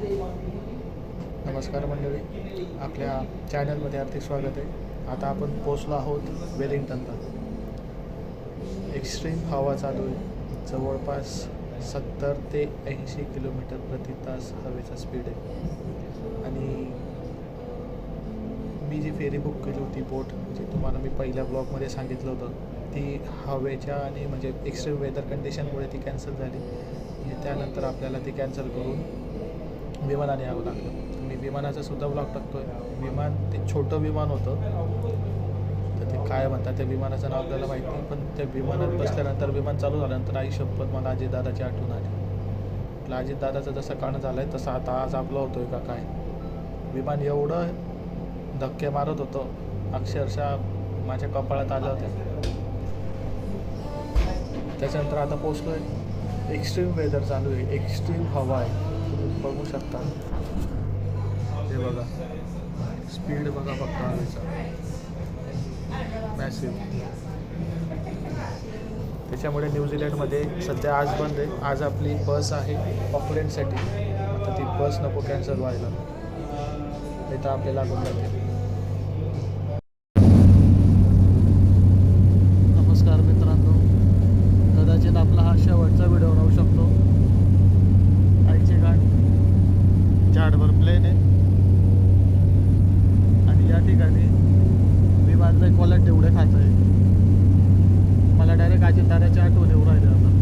नमस्कार मंडळी, आपल्या चॅनलमध्ये हार्दिक स्वागत आहे. आता आपण पोचलो आहोत वेलिंग्टनला. एक्स्ट्रीम हवा चालू आहे. जवळपास 70 ते 80 किलोमीटर प्रति तास हवेचा स्पीड आहे. आणि मी जी फेरी बुक केली होती बोट, जी तुम्हाला मी पहिल्या ब्लॉगमध्ये सांगितलं होतं, ती हवेच्या आणि म्हणजे एक्स्ट्रीम वेदर कंडिशनमुळे ती कॅन्सल झाली. आणि त्यानंतर आपल्याला ती कॅन्सल करून विमानाने यावं लागलं. मी विमानाचा सुद्धा ब्लॉग टाकतो आहे. विमान ते छोटं विमान होतं, तर ते काय म्हणतात त्या विमानाचं नाव आपल्याला माहीत नाही. पण त्या विमानात बसल्यानंतर विमान चालू झाल्यानंतर आई शपथ मला अजितदादाची आठवण आली. म्हटलं अजितदादाचं जसं काणं झालं आहे तसं आता आज आपलं होतो आहे का काय. विमान एवढं धक्के मारत होतं, अक्षरशः माझ्या कपाळात आलं होतं. त्याच्यानंतर आता पोचलो आहे. एक्स्ट्रीम वेदर चालू आहे, एक्स्ट्रीम हवा आहे. तुम्ही बघू शकता, हे बघा स्पीड बघा फक्त हवेचा, मॅसिव्ह. त्याच्यामुळे न्यूझीलंडमध्ये सध्या आज बंद आहे. आज आपली बस आहे ऑकलंडसाठी. आता ती बस नको कॅन्सल व्हायला, नाही तर आपल्याला लागून जाते. नमस्कार मित्रांनो, कदाचित आपला हा शेवटचा व्हिडिओ राहू शकतो. आईची गाठ झाडभर प्लेन आहे आणि या ठिकाणी विमानचा क्वालिटी एवढे खात आहे. मला डायरेक्ट अजितदादाची आठवण येऊ राहिली आता.